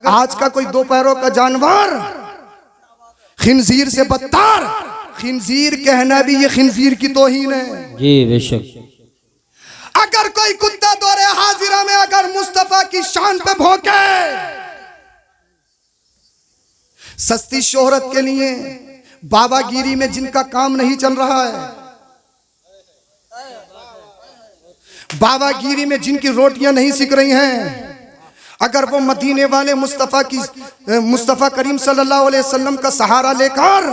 आज का कोई दो पैरों का जानवर खिंजीर से बदतर, खिंजीर कहना भी ये खिंजीर की तौहीन है जी बेशक। अगर कोई कुत्ता दौरे हाजिरा में अगर मुस्तफा की शान पे भौंके, सस्ती शोहरत के लिए बाबागिरी में जिनका काम नहीं चल रहा है, बाबागिरी में जिनकी रोटियां नहीं सिक रही हैं, अगर वो मदीने वाले मुस्तफा करीम सल्लल्लाहु अलैहि वसल्लम का सहारा लेकर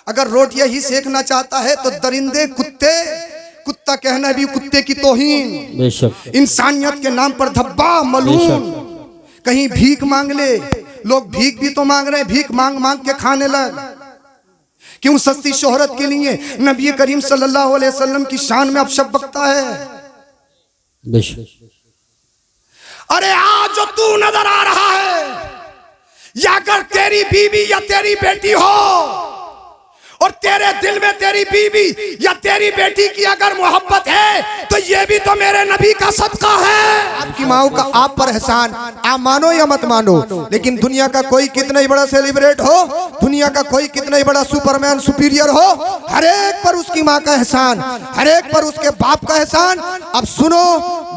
अगर रोटियां ही सेकना चाहता है तो दरिंदे कुत्ते, कुत्ता कहना भी कुत्ते की तौहीन, इंसानियत के नाम पर धब्बा मलून, कहीं भीख मांग ले, लोग भीख भी तो मांग रहे हैं, भीख मांग मांग के खाने लग। क्यों? सस्ती शोहरत के लिए नबी करीम सल्लल्लाहु अलैहि वसल्लम की शान में अब शब बकता है। अरे आज जो तू नजर आ रहा है, या अगर तेरी बीवी या तेरी बेटी हो और तेरे दिल में तेरी बीवी या तेरी बेटी की अगर मोहब्बत है तो ये भी तो मेरे नबी का सदका है। आपकी माओ का आप पर एहसान, आप मानो या मत मानो, लेकिन दुनिया का कोई कितना ही बड़ा सेलिब्रेट हो, दुनिया का कोई कितना ही बड़ा सुपरमैन सुपीरियर हो, हर एक पर उसकी माँ का एहसान, हर एक पर उसके बाप का एहसान। अब सुनो,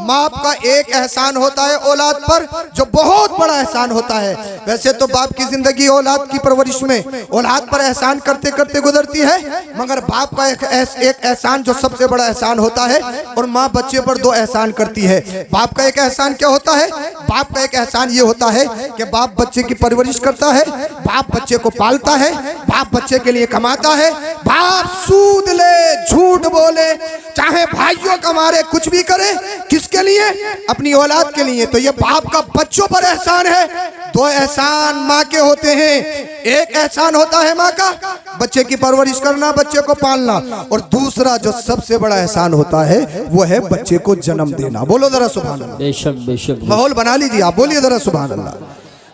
बाप का एक एहसान होता है औलाद पर जो बहुत बड़ा एहसान होता है। वैसे तो बाप की जिंदगी औलाद की परवरिश में औलाद पर एहसान करते करते गुजरती है, मगर बाप का एक एहसान जो सबसे बड़ा एहसान होता है, और माँ बच्चे पर दो एहसान करती है। बाप का एक एहसान क्या होता है? बाप का एक एहसान ये होता है कि बाप बच्चे की परवरिश करता है, बाप बच्चे को पालता है, बाप बच्चे के लिए कमाता है, बाप सूद ले, झूठ बोले, चाहे भाइयों का मारे, कुछ भी करे, किसके लिए? अपनी औलाद के लिए। तो ये बाप का बच्चों पर एहसान है। दो एहसान माँ के होते हैं, एक एहसान होता है माँ का बच्चे की परवरिश करना, बच्चे को पालना, और दूसरा जो सबसे बड़ा एहसान होता है वो है बच्चे को जन्म देना। बोलो जरा सुभान अल्लाह। बेशक बेशक। माहौल बना लीजिए, आप बोलिए जरा सुभान अल्लाह।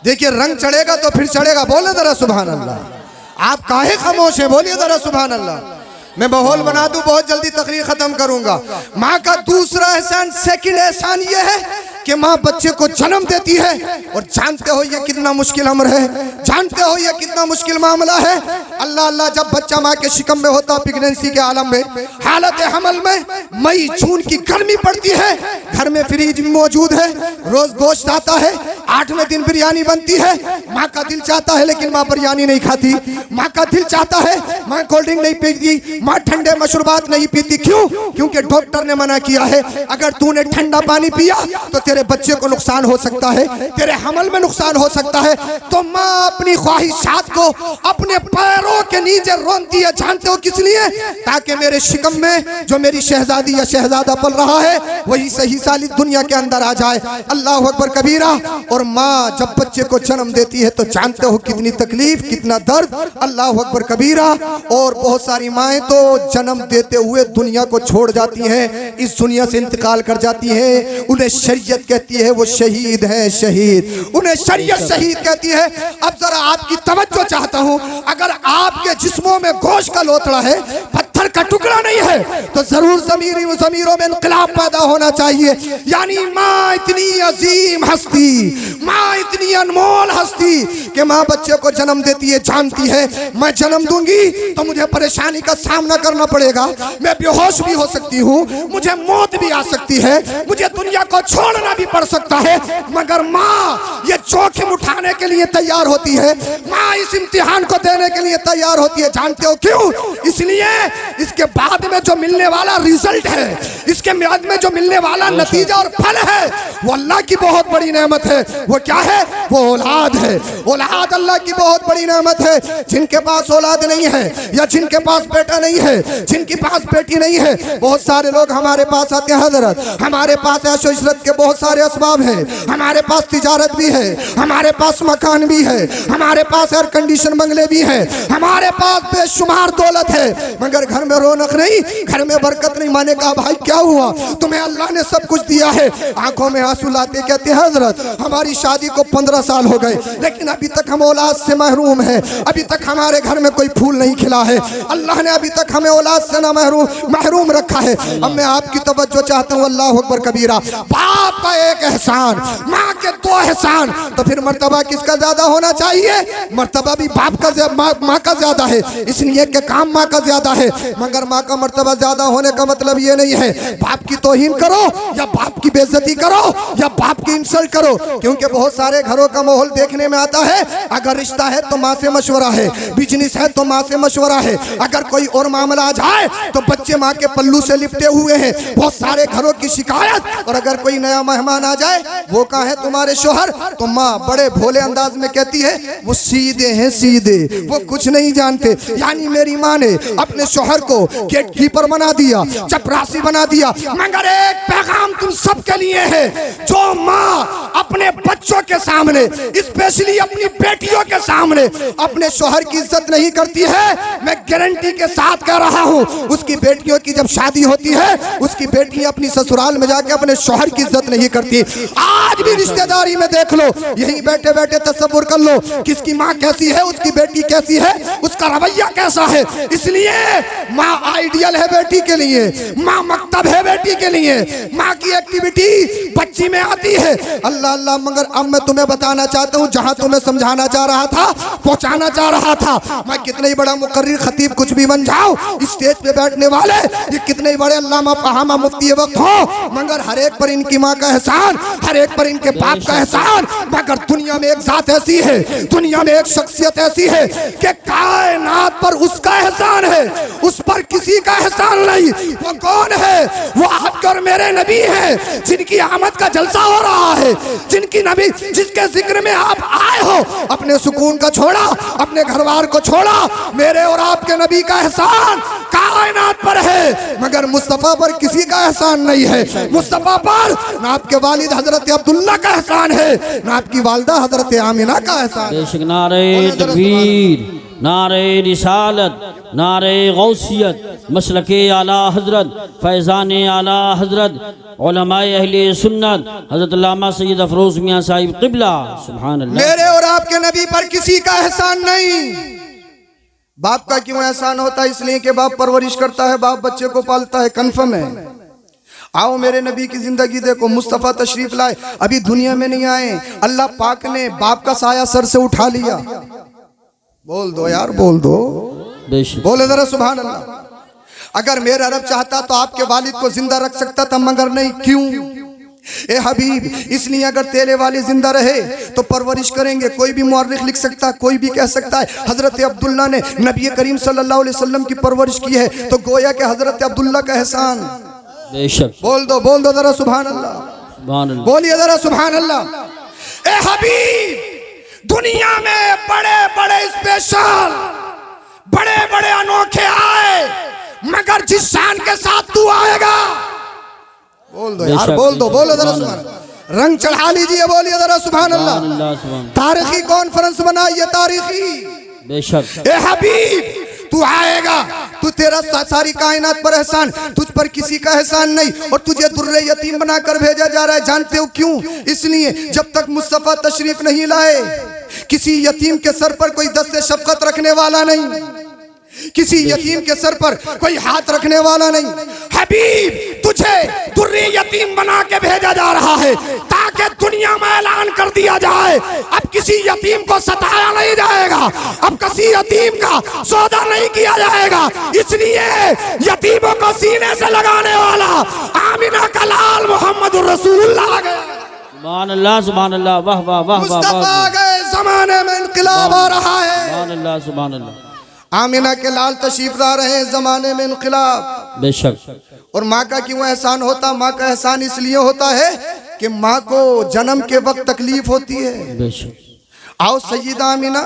देखिए रंग चढ़ेगा तो फिर चढ़ेगा, बोले जरा सुभान अल्लाह। आप काहे खामोश हैं? बोलिए जरा सुभान अल्लाह। मैं माहौल बना दूं, बहुत जल्दी तकरीर खत्म करूंगा। माँ का दूसरा एहसान, सेकंड एहसान ये है कि माँ बच्चे को जन्म देती है, और जानते हो ये कितना मुश्किल अमर है, जानते हो ये कितना मुश्किल मामला है। अल्लाह अल्लाह, जब बच्चा माँ के शिकम में होता, प्रेगनेंसी के आलम में, हालत हमल में, मई जून की गर्मी पड़ती है, घर में फ्रिज भी मौजूद है, रोज गोश्त आता है, 8वें दिन बिरयानी बनती है। माँ का दिल चाहता है लेकिन माँ बिरयानी नहीं खाती, माँ का दिल चाहता है, माँ कोल्ड ड्रिंक नहीं पीती, माँ ठंडे मशरूबात नहीं पीती। क्यों? क्योंकि डॉक्टर ने मना किया है, अगर तूने ठंडा पानी पिया तो तेरे बच्चे को नुकसान हो सकता है, तेरे हमल में नुकसान हो सकता है। तो माँ अपनी ख्वाहिशात को अपने पैरों के नीचे रोनती है, जानते हो किस लिए? ताकि मेरे शिकम में जो मेरी शहजादी या शहजादा पल रहा है वही सही साली दुनिया के अंदर आ जाए। अल्लाह अकबर कबीरा। और माँ जब बच्चे को जन्म देती है तो जानते हो कितनी तकलीफ, कितना दर्द। अल्लाह अकबर कबीरा। और बहुत सारी माएँ तो जन्म देते हुए दुनिया को छोड़ जाती हैं, इस दुनिया से इंतकाल कर जाती हैं। उन्हें शरीयत कहती है वो शहीद है, शहीद, उन्हें शरीयत शहीद कहती है। अब जरा आपकी तवज्जो चाहता हूँ, अगर आपके जिस्मों में गोश्त का लोथड़ा है, पत्थर का टुकड़ा नहीं है, तो जरूर ज़मीरों में इंक़िलाब पैदा होना चाहिए। यानी माँ इतनी अजीम हस्ती, माँ इतनी अनमोल हस्ती कि माँ बच्चे को जन्म देती है, जानती है मैं जन्म दूंगी तो मुझे परेशानी का सामना करना पड़ेगा, मैं बेहोश भी हो सकती हूँ, मुझे मौत भी आ सकती है, मुझे दुनिया को छोड़ना भी पड़ सकता है, मगर माँ ये जोखिम उठाने के लिए तैयार होती है, माँ इस इम्तिहान को देने के लिए तैयार होती है। जानते हो क्यों? इसलिए इसके बाद में जो मिलने वाला रिजल्ट है, इसके बाद में जो मिलने वाला नतीजा और फल है, वो अल्लाह की बहुत बड़ी नेमत है। वो क्या है? वो औलाद है। औलाद अल्लाह की बहुत बड़ी नेमत है। जिनके पास औलाद नहीं है, या जिनके पास बेटा नहीं है, जिनके पास बेटी नहीं है, बहुत सारे लोग हमारे पास आते हैं, हजरत हमारे पास ऐशो इशरत के बहुत सारे असबाब हैं, हमारे पास तिजारत भी है, हमारे पास मकान भी है, हमारे पास एयर कंडीशन बंगले भी है, हमारे पास बेशुमार दौलत है, मगर घर घर में रौनक नहीं, घर में बरकत नहीं। मैंने कहा भाई क्या हुआ, तुम्हें अल्लाह ने सब कुछ दिया है। आंखों में आंसू लाते कहते हैं हजरत हमारी शादी को 15 साल हो गए, लेकिन अभी तक हम औलाद से महरूम हैं, अभी तक हमारे घर में कोई फूल नहीं खिला है। अल्लाह ने अभी तक हमें औलाद से ना महरूम रखा है। अब मैं आपकी तवज्जो चाहता हूँ, अल्लाह अकबर कबीरा। बाप का एक एहसान, माँ के 2 एहसान, तो फिर मर्तबा किसका ज्यादा होना चाहिए? मर्तबा भी बाप का माँ का ज्यादा है, इसलिए कि काम माँ का ज्यादा है। मगर माँ का मर्तबा ज्यादा होने का मतलब ये नहीं है बाप की तौहीन करो या बाप की बेइज्जती करो या बाप की इंसल्ट करो, क्योंकि बहुत सारे घरों का माहौल देखने में आता है। अगर रिश्ता है तो माँ से मशवरा है, बिजनेस है तो माँ से मशवरा है, अगर कोई और मामला आ जाए तो बच्चे माँ के पल्लू से लिपटे हुए हैं। बहुत सारे घरों की शिकायत। और अगर कोई नया मेहमान आ जाए, वो कहा है तुम्हारे शोहर, तो माँ बड़े भोले अंदाज में कहती है वो सीधे हैं सीधे, वो कुछ नहीं जानते। यानी मेरी माँ ने अपने शोहर को गेटकीपर बना दिया, चपरासी बना दिया। मगर एक पैगाम तुम सबके लिए है, जो माँ अपने बच्चों के सामने, स्पेशली अपनी बेटियों के सामने अपने शोहर की इज्जत नहीं करती है, मैं गारंटी के साथ कह रहा हूँ, उसकी बेटियों की जब शादी होती है, उसकी बेटी अपनी ससुराल में जाके अपने शोहर की इज्जत नहीं करती। आज भी रिश्तेदारी में देख लो, यहीं बैठे बैठे तसव्वुर कर लो किसकी माँ कैसी है, उसकी बेटी कैसी है, उसका रवैया कैसा है। इसलिए माँ आइडियल है बेटी के लिए, माँ मकतब है बेटी के लिए, माँ की एक्टिविटी बच्ची में आती है। अल्लाह अल्लाह। मगर अब मैं तुम्हें बताना चाहता हूँ, जहाँ तुम्हें समझाना चाह रहा था, पहुँचाना चाह रहा था, मैं कितने ही बड़ा मुकर्रिर खतीब कुछ भी बन जाओ, स्टेज पे बैठने वाले ये कितने ही बड़े अल्लामा फहामा मुफ्ती वक्त हो, मगर हर एक पर इनकी माँ का एहसान, हर एक पर इनके बाप का एहसान। मगर दुनिया में एक जात ऐसी है, दुनिया में एक शख्सियत ऐसी है कि कायनात पर उसका एहसान है, उस पर किसी का एहसान नहीं। वो कौन है? वो आपके और मेरे नबी हैं, जिनकी आमद का जलसा हो रहा है, जिनकी नबी, जिसके जिक्र में आप आए हो, अपने सुकून का छोड़ा, अपने घरवार को छोड़ा। मेरे और आपके नबी का एहसान कायनात पर है, मगर मुस्तफा पर किसी का एहसान नहीं है। मुस्तफा पर ना आपके वालिद हजरत अब्दुल्ला का एहसान है, ना आपकी वालिदा हजरत आमिना का एहसान है। नारे तकबीर, नारे रिसालत, नारे गौसियत, मसलके आला हजरत, फैज़ान आला हजरत, उलमाए अहले सुन्नत, हजरत अल्लामा सैयद अफरोज मियां साहिब क़िबला। सुभान अल्लाह। मेरे और आपके नबी पर किसी का एहसान नहीं। बाप का क्यों एहसान होता है? इसलिए कि बाप परवरिश करता है, बाप बच्चे को पालता है, कन्फर्म है। आओ मेरे नबी की जिंदगी देखो, मुस्तफ़ा तशरीफ लाए, अभी दुनिया में नहीं आए, अल्लाह पाक ने बाप का साया सर से उठा लिया। बोल दो यार, बोल दो, बोले जरा सुभान अल्लाह। अगर मेरा रब चाहता तो आपके वालिद को जिंदा रख सकता था, मगर नहीं। क्यों? ए हबीब, इसलिए अगर तेरे वाले जिंदा रहे तो परवरिश करेंगे। कोई भी मुअर्रिख लिख सकता है, कोई भी कह सकता है हजरत अब्दुल्ला ने नबी करीम सल्लल्लाहु अलैहि वसल्लम की परवरिश की है, तो गोया के हजरत अब्दुल्ला का एहसान। बेशक। बोल दो जरा सुभान अल्लाह, बोलिए जरा सुभान अल्लाह। ए हबीब, दुनिया में बड़े बड़े स्पेशल, बड़े बड़े अनोखे आए, मगर जिस शान के साथ तू आएगा, बोल दो यार, बोल दो, बोलो जरा सुभान, रंग चढ़ा लीजिए, बोलिए जरा सुभान अल्लाह। तारीखी कॉन्फ्रेंस बनाइए, तारीखी। बेशक। ए हबीब, तू आएगा, तू तेरा सारी कायनात पर एहसान, तुझ पर किसी का एहसान नहीं, और तुझे दुर्रे यतीम बनाकर भेजा जा रहा है। जानते हो क्यों? इसलिए जब तक मुस्तफा तशरीफ नहीं लाए, किसी यतीम के सर पर कोई दस्ते शफकत रखने वाला नहीं, किसी यतीम के सर पर कोई हाथ रखने वाला नहीं। हबीब, तुझे दुर्रे यतीम बना के भेजा जा रहा है ताकि दुनिया में ऐलान कर दिया जाए, अब किसी यतीम को सताया नहीं जाएगा, अब किसी यतीम का सौदा नहीं किया जाएगा। इसलिए यतीमों को सीने से लगाने वाला आमिना का लाल मोहम्मद रसूलुल्लाह आ गया। सुभान अल्लाह, सुभान अल्लाह, वाह वाह वाह वाह। मुस्तफा आ गए, जमाने में इनकलाब आ रहा है। सुभान अल्लाह, सुभान अल्लाह। आमिना के लाल तशरीफ ला रहे हैं, जमाने में इनकलाब। बेशक। और माँ का क्यों एहसान होता? माँ का एहसान इसलिए होता है कि माँ को जन्म के वक्त तकलीफ होती है। बेशक। आओ सैयदा आमिना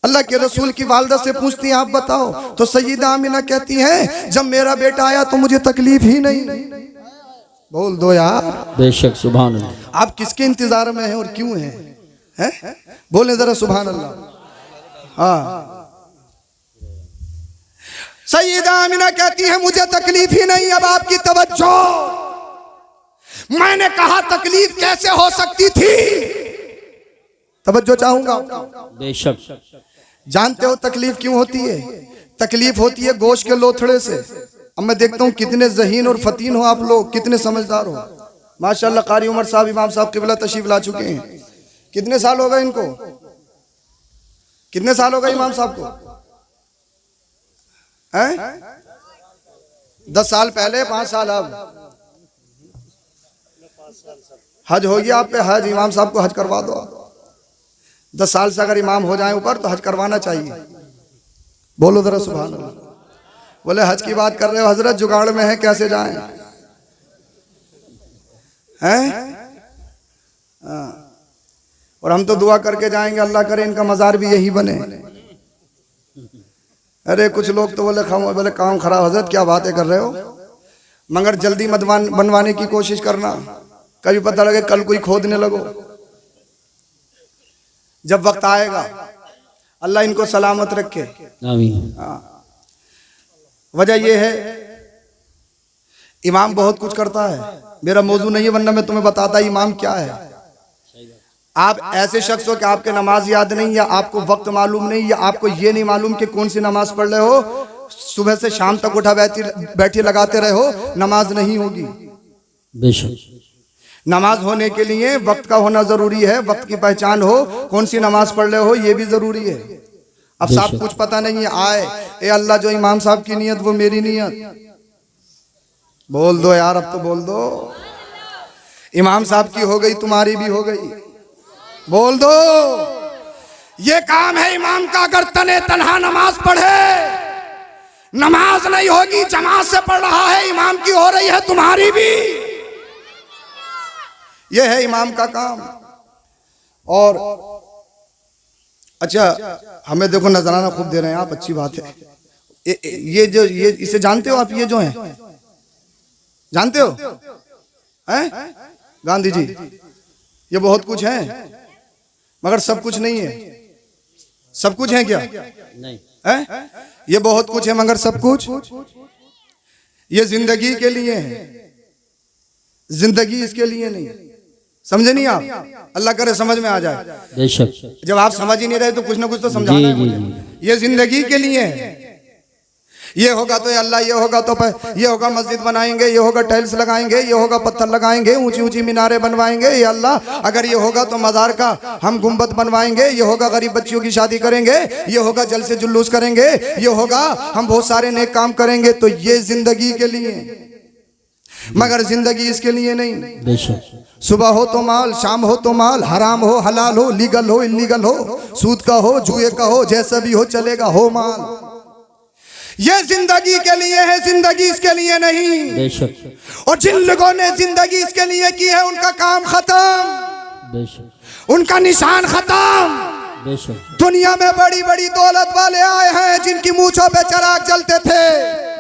अल्लाह के रसूल की वालदा से पूछती हैं, आप बताओ, तो सैयदा आमिना कहती हैं, जब मेरा बेटा आया तो मुझे तकलीफ ही नहीं। बोल दो यार। बेशक। सुभान अल्लाह। आप किसके इंतजार में हैं और क्यों हैं? बोले जरा सुभान अल्लाह। हाँ, सैयदा आमिना कहती है मुझे तकलीफ ही नहीं, अब आपकी तवज्जो। मैंने कहा तकलीफ कैसे हो सकती थी? तवज्जो चाहूंगा। बेशक। जानते हो तकलीफ क्यों होती है? तकलीफ होती है गोश्त के लोथड़े से। अब मैं देखता हूं कितने ज़हीन और फतीन हो आप लोग, कितने समझदार हो। माशाअल्लाह कारी उमर साहब, इमाम साहब क़िबला तशरीफ ला चुके हैं। कितने साल हो गए इनको? कितने साल हो गए इमाम साहब को? हैं? 10 साल पहले, 5 साल अब। हज हो गया आप पे, हज इमाम साहब को हज करवा दो। 10 साल से अगर इमाम हो जाए ऊपर तो हज करवाना चाहिए। बोलो जरा सुभान अल्लाह। बोले हज की बात कर रहे हो हजरत, जुगाड़ में है, कैसे जाएं? हैं? और हम तो दुआ करके जाएंगे अल्लाह करे इनका मज़ार भी यही बने। अरे कुछ लोग तो बोले काम खराब। हजरत क्या बातें कर रहे हो? मगर जल्दी मत बनवाने की कोशिश करना, कभी पता लगे कल कोई खोदने लगो। जब वक्त आएगा अल्लाह इनको सलामत रखे। आमीन। वजह यह है इमाम बहुत कुछ करता है। मेरा मौजू नहीं है, वरना मैं तुम्हें बताता इमाम क्या है। आप ऐसे शख्स हो कि आपके नमाज याद नहीं, या आपको वक्त मालूम नहीं, या आपको ये नहीं मालूम कि कौन सी नमाज पढ़ रहे हो, सुबह से शाम तक उठा बैठी लगाते रहे हो, नमाज नहीं होगी। बेशक। नमाज होने के लिए वक्त का होना जरूरी है, वक्त की पहचान हो, कौन सी नमाज पढ़ रहे हो ये भी जरूरी है। अब साहब कुछ पता नहीं है, आए ए अल्लाह जो इमाम साहब की नियत वो मेरी नियत। बोल दो यार, अब तो बोल दो। इमाम साहब की हो गई, तुम्हारी भी हो गई। बोल दो। ये काम है इमाम का, अगर तने तन्हा नमाज पढ़े, नमाज नहीं होगी, जमात से पढ़ रहा है, इमाम की हो रही है, तुम्हारी भी। यह है इमाम का काम। और अच्छा, हमें देखो नजराना खूब दे रहे हैं आप, अच्छी बात है। ये इसे जानते हो आप? ये जो हैं जानते हो? हैं? गांधी जी ये बहुत कुछ है, मगर सब कुछ नहीं है। सब कुछ है क्या? नहीं है? ये बहुत कुछ है मगर सब कुछ ये जिंदगी के लिए है, जिंदगी इसके लिए नहीं। समझे नहीं आप? अल्लाह करे समझ में आ जाए। बेशक। जब आप समझ ही नहीं रहे तो कुछ ना कुछ तो समझाना है मुझे। ये जिंदगी के लिए है। ये होगा तो अल्लाह, ये होगा तो ये होगा मस्जिद बनाएंगे, ये होगा टाइल्स लगाएंगे, ये होगा पत्थर लगाएंगे, ऊंची ऊंची मीनारे बनवाएंगे, ये अल्लाह अगर ये होगा तो मज़ार का हम गुंबद बनवाएंगे, ये होगा गरीब बच्चियों की शादी करेंगे, ये होगा जलसे जुलूस करेंगे, ये होगा हम बहुत सारे नेक काम करेंगे। तो ये जिंदगी के लिए, मगर जिंदगी इसके लिए नहीं। बेशक। सुबह हो तो माल, शाम हो तो माल, हराम हो हलाल हो, लीगल हो इल्लीगल हो, सूद का हो जुए का हो, जैसा भी हो चलेगा, हो माल। ये जिंदगी के लिए है, जिंदगी इसके लिए नहीं। बेशक। और जिन लोगों ने जिंदगी इसके लिए की है उनका काम खत्म, बेशक। उनका निशान खत्म। बेशक। दुनिया में बड़ी बड़ी दौलत वाले आए हैं जिनकी मूंछों पे चिराग जलते थे,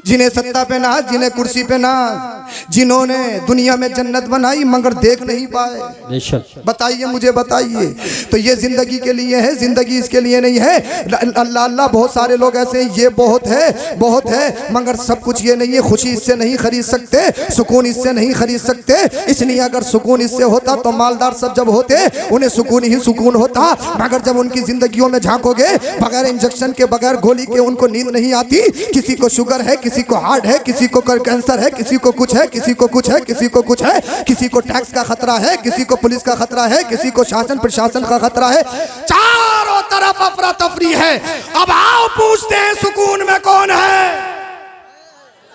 जिन्हें सत्ता पे नाज, जिन्हें कुर्सी पे नाज, जिन्होंने दुनिया में जन्नत बनाई मगर देख नहीं पाए। बेशक। बताइए मुझे, बताइए। तो ये जिंदगी के लिए है, जिंदगी इसके लिए नहीं है। अल्लाह अल्लाह बहुत सारे लोग ऐसे हैं, ये बहुत है, बहुत है, मगर सब कुछ ये नहीं है। खुशी इससे नहीं खरीद सकते, सुकून इससे नहीं खरीद सकते। इसलिए अगर सुकून इससे होता तो मालदार सब जब होते उन्हें सुकून ही सुकून होता। मगर जब उनकी जिंदगियों में झांकोगे, बगैर इंजेक्शन के, बगैर गोली के उनको नींद नहीं आती। किसी को शुगर है, किसी को हार्ट है, किसी को कैंसर है, किसी को कुछ है, किसी को कुछ है, किसी को कुछ है, किसी को टैक्स का खतरा है, किसी को पुलिस का खतरा है, किसी को शासन प्रशासन का खतरा है। चारों तरफ अफरा तफरी है। अब आओ पूछते हैं सुकून में कौन है?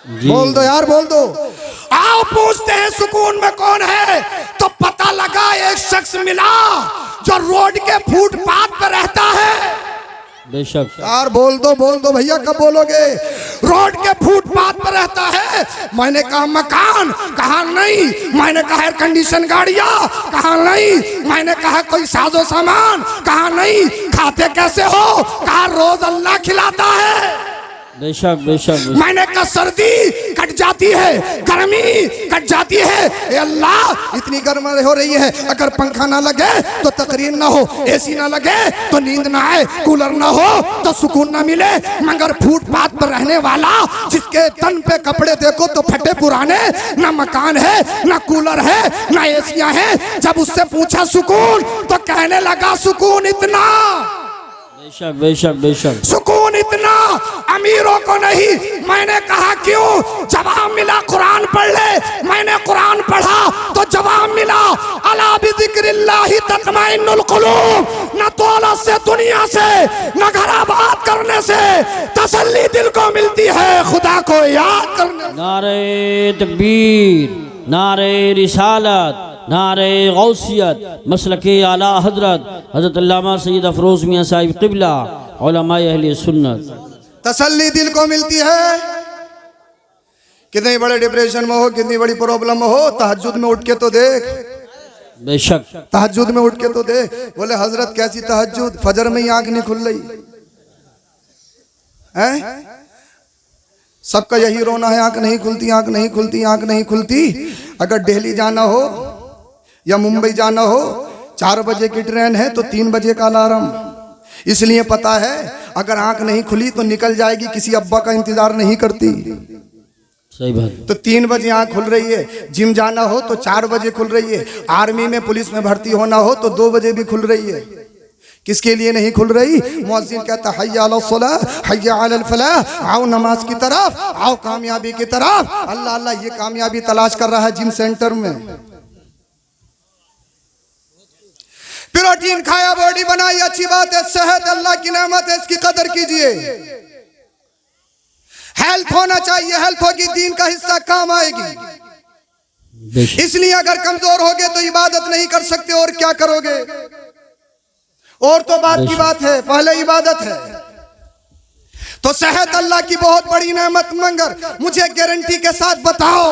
बोल दो यार, बोल दो। आओ पूछते हैं सुकून में कौन है? तो पता लगा एक शख्स मिला जो रोड के फुटपाथ पर रहता है। बेशक। यार बोल दो भैया, कब बोलोगे? रोड के फुटपाथ पर रहता है। मैंने कहा मकान, कहा नहीं। मैंने कहा एयर कंडीशन गाड़ियां, कहा नहीं। मैंने कहा कोई साजो सामान, कहा नहीं। खाते कैसे हो? कहा रोज अल्लाह खिलाता है। बेशक बेशक मैंने कहा सर्दी कट जाती है, गर्मी कट जाती है। ए अल्लाह इतनी गर्मी हो रही है, अगर पंखा ना लगे तो तकरीर ना हो, एसी ना लगे तो नींद ना आए, कूलर ना हो तो सुकून ना मिले। मगर फुटपाथ पर रहने वाला जिसके तन पे कपड़े देखो तो फटे पुराने, ना मकान है ना कूलर है ना एसियां है, जब उससे पूछा सुकून तो कहने लगा सुकून इतना, बेशक बेशक बेशक सुकून इतना अमीरों को नहीं। मैंने कहा क्यों? जवाब मिला कुरान पढ़ ले। मैंने कुरान पढ़ा तो जवाब मिला अला बिज़िक्रिल्लाहि तत्मइन्नुल कुलूब। न दौलत से, दुनिया से, न घर आबाद करने से तसल्ली दिल को मिलती है, खुदा को याद करने। नारे तकबीर, नारे रिसालत, नारे गौसियत, मसलके आला हजरत हजरत अल्लामा सैयद अफरोज मियाँ साहिब क़िबला उलमाए अहले सुन्नत। तसल्ली दिल को मिलती है। कितने बड़े डिप्रेशन में हो, कितनी बड़ी प्रॉब्लम में हो, तहज्जुद में उठ के तो देख, बेशक तहज्जुद में उठ के तो देख। बोले हजरत कैसी तहज्जुद, फजर में ही आंख नहीं खुल रही है। सबका यही रोना है, आंख नहीं खुलती, आंख नहीं खुलती, आंख नहीं खुलती। अगर दिल्ली जाना हो या मुंबई जाना हो, 4 बजे की ट्रेन है तो 3 बजे का अलार्म, इसलिए पता है अगर आंख नहीं खुली तो निकल जाएगी, किसी अब्बा का इंतजार नहीं करती। सही बात। तो 3 बजे आंख खुल रही है। जिम जाना हो तो 4 बजे खुल रही है। आर्मी में, पुलिस में भर्ती होना हो तो 2 बजे भी खुल रही है। किसके लिए नहीं खुल रही? मुअज्जिन कहता हय्या अलस सलाह, हय्या अलल फलाह, आओ नमाज की तरफ, आओ कामयाबी की तरफ। अल्लाह अल्लाह ये कामयाबी तलाश कर रहा है जिम सेंटर में। प्रोटीन खाया, बॉडी बनाई, अच्छी बात है, सेहत अल्लाह की नेमत है, इसकी कदर कीजिए। हेल्थ होना चाहिए, हेल्थ होगी दीन का हिस्सा, काम आएगी। इसलिए अगर कमजोर होगे तो इबादत नहीं कर सकते, और क्या करोगे? और तो बात की बात है, पहले इबादत है। तो सेहत अल्लाह की बहुत बड़ी नेमत। मगर मुझे गारंटी के साथ बताओ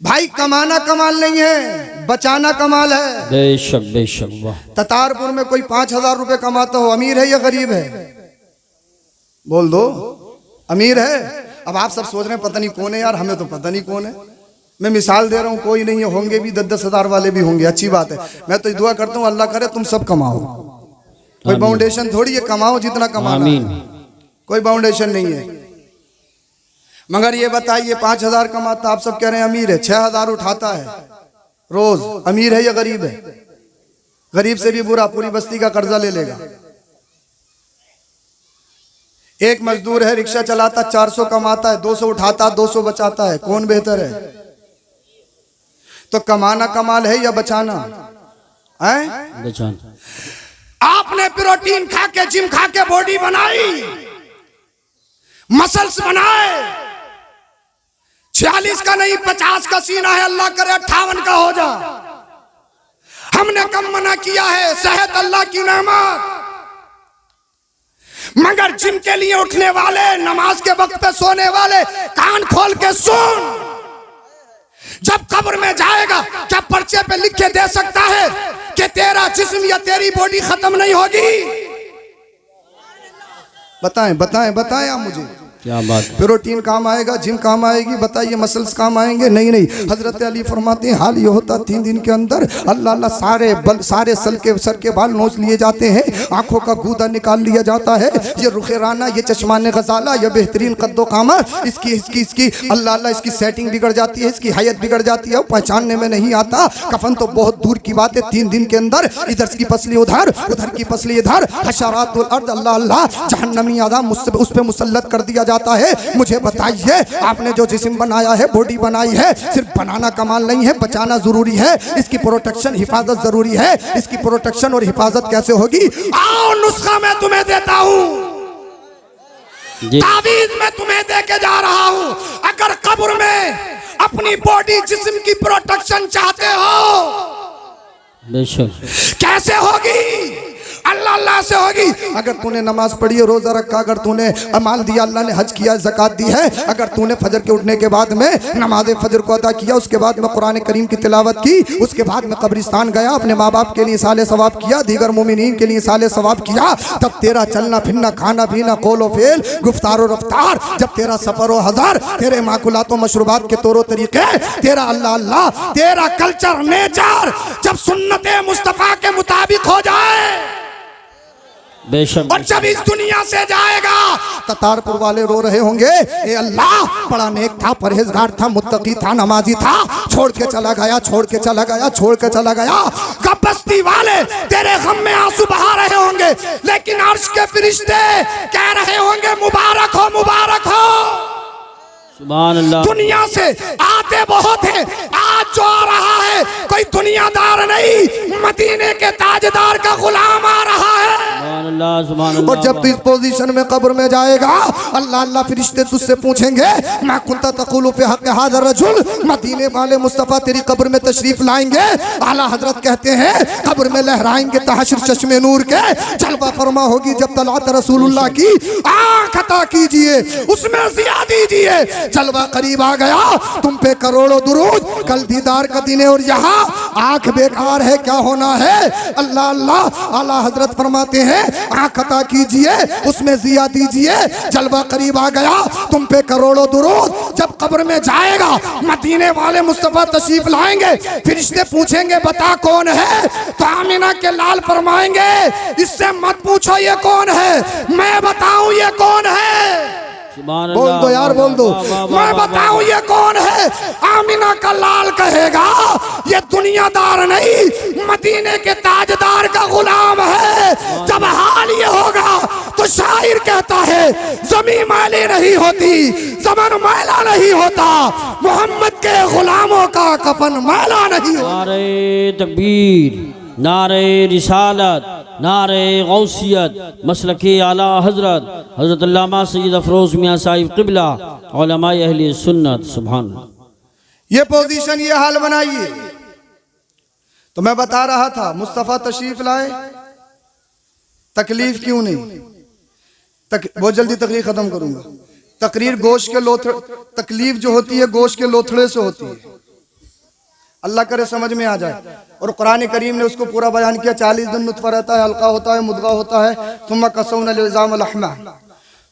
भाई, कमाना कमाल नहीं है, बचाना कमाल है। बेशक बेशक। वाह। ततारपुर में कोई 5,000 रुपए कमाता हो, अमीर है या गरीब है? बोल दो, अमीर है। अब आप सब सोच रहे हैं पता नहीं कौन है यार, हमें तो पता नहीं कौन है। मैं मिसाल दे रहा हूं, कोई नहीं है, होंगे भी 10-10 हजार वाले भी होंगे, अच्छी बात है। मैं तो दुआ करता हूं अल्लाह करे तुम सब कमाओ। कोई बाउंडेशन थोड़ी है, कमाओ जितना कमाना है, कोई बाउंडेशन नहीं है। मगर ये बताइए 5,000 कमाता, आप सब कह रहे हैं अमीर है, 6,000 उठाता है रोज, अमीर है या गरीब है? गरीब से भी बुरा, पूरी बस्ती का कर्जा ले लेगा। एक मजदूर है, रिक्शा चलाता, 400 कमाता है, 200 उठाता, 200 बचाता है, कौन बेहतर है? तो कमाना कमाल है या बचाना है? बचाना। आपने प्रोटीन खा के, जिम खा के बॉडी बनाई, मसल्स बनाए, 46 का नहीं 50 का सीना है, अल्लाह करे 58 का हो जा। हमने कम मना किया है, सेहत अल्लाह की नेमत। मगर जिम के लिए उठने वाले, नमाज के वक्त पे सोने वाले, कान खोल के सुन, जब कब्र में जाएगा क्या पर्चे पे लिख के दे सकता है कि तेरा जिस्म या तेरी बॉडी खत्म नहीं होगी? बताएं बताएं बताएं आप मुझे, क्या बात। प्रोटीन काम आएगा, जिम काम आएगी, बताइए मसल्स काम आएंगे? नहीं नहीं। हजरत अली फरमाते हैं हाल ये होता 3 दिन के अंदर अल्लाह अल्लाह सारे सर के बाल नोच लिए जाते हैं, आंखों का गूदा निकाल लिया जाता है। ये रुखे राना, ये चश्माने गजाला, ये बेहतरीन कद्दो कामत, इसकी अल्लाह अल्लाह इसकी सेटिंग बिगड़ जाती है, इसकी हैयत बिगड़ जाती है, पहचानने में नहीं आता। कफन तो बहुत दूर की बात है, 3 दिन के अंदर इधर की पसली उधर, उधर की पसली इधर, हशरातुल अर्द अल्लाह अल्लाह जहन्नमी आदम उस पे मुसल्लत कर दिया जाता है। मुझे बताइए, आपने जो जिस्म बनाया है, बॉडी बनाई है, सिर्फ बनाना कमाल नहीं है, बचाना जरूरी है, इसकी प्रोटेक्शन, हिफाजत जरूरी है। इसकी प्रोटेक्शन और हिफाजत कैसे होगी? आओ नुस्खा मैं तुम्हें देता हूं, तावीज में तुम्हें दे के जा रहा हूं। अगर कब्र में अपनी बॉडी, जिस्म की प्रोटेक्शन चाहते हो, कैसे होगी? अल्लाह अल्लाह से होगी। अगर तूने नमाज पढ़ी है, रोजा रखा, अगर तूने माल दिया, अल्लाह ने हज किया, ज़कात दी है, अगर तूने फजर के उठने के बाद में नमाज फजर को अदा किया, उसके बाद में कुरान करीम की तिलावत की, उसके बाद में कब्रिस्तान गया, अपने माँ बाप के लिए साले सवाब किया, दीगर मोमिनीन के लिए साले सवाब किया, तब तेरा चलना फिरना, खाना पीना, कौलो फेल, गुफ्तारो रफ्तार, जब तेरा सफर हज़ार, तेरे माकुलातो मशरूबात के तौर तरीके, तेरा अल्लाह अल्लाह, तेरा कल्चर नेचर जब सुन्नत मुस्तफ़ा के मुताबिक हो जाए बेशक, और जब इस दुनिया से जाएगा, ततारपुर वाले रो रहे होंगे, ए अल्लाह बड़ा नेक था, परहेजगार था, मुत्तकी था, नमाजी था, छोड़ के चला गया, छोड़ के चला गया, छोड़ के चला गया। कब बस्ती वाले तेरे गम में आंसू बहा रहे होंगे, लेकिन अर्श के फरिश्ते कह रहे होंगे मुबारक हो, मुबारक हो। सुभान अल्लाह। दुनिया से आते बहुत हैं, आज जो आ रहा है कोई दुनियादार नहीं, मदीने के ताजदार का गुलाम आ रहा है। सुभान अल्लाह, सुभान अल्लाह। और जब तू इस पोजीशन में कब्र में जाएगा, अल्लाह अल्लाह फरिश्ते तुझसे पूछेंगे, मा कुंता तक़ूलु फी हक़्क़ि हाज़ा रजुल, मदीने वाले मुस्तफ़ा तेरी कब्र में तशरीफ लाएंगे। आला हजरत कहते हैं कब्र में लहराएंगे तहशर चश्मे नूर के, जलवा फरमा होगी जब तलअत रसूलुल्लाह की, आँख अता कीजिए, उसमें ज़िया दीजिए, जलवा करीब आ गया, तुम पे करोड़ों दुरूद, कल दीदार का दिन है और यहाँ आँख बेकार है, क्या होना है। अल्लाह अल्लाह, आला हजरत फरमाते हैं आँख अता कीजिए, उसमें ज़िया दीजिए, जलवा करीब आ गया, तुम पे करोड़ों दुरूद। जब कब्र में जाएगा, मदीने वाले मुस्तफ़ा तशरीफ लाएंगे, फरिश्ते पूछेंगे बता कौन है, तो आमिना के लाल फरमाएंगे इससे मत पूछो ये कौन है, मैं बताऊं ये कौन है। बोल दो यार, बोल दो, मैं बताऊं ये कौन है। आमिना का लाल कहेगा ये दुनियादार नहीं, मदीने के ताजदार का गुलाम है। जब हाल ये होगा तो शायर कहता है ज़मीं मैली नहीं होती, ज़मन मैला नहीं होता, मोहम्मद के गुलामों का कफन मैला नहीं होता। नारे तकबीर, नारे रिसालत, नारे गौसियत, मसलके आला हजरत हजरत अल्लामा सैयद अफरोज मियाँ साहिब क़िबला, उलमाए अहले सुन्नत। सुभान ये पोजीशन, ये हाल बनाइए। तो मैं बता रहा था मुस्तफ़ा तशरीफ लाए, तकलीफ क्यों नहीं, बहुत जल्दी तकरीर खत्म करूंगा। तकरीर गोश्त के लोथड़े, तकलीफ जो होती है गोश्त के लोथड़े से होती है, अल्लाह करे समझ में आ जाए। और कुरान करीम ने उसको पूरा बयान किया, 40 दिन नुत्फा रहता है, हल्का होता है, मुद्गा होता है, सुम्मा कसौना लिज़ाम लहमा।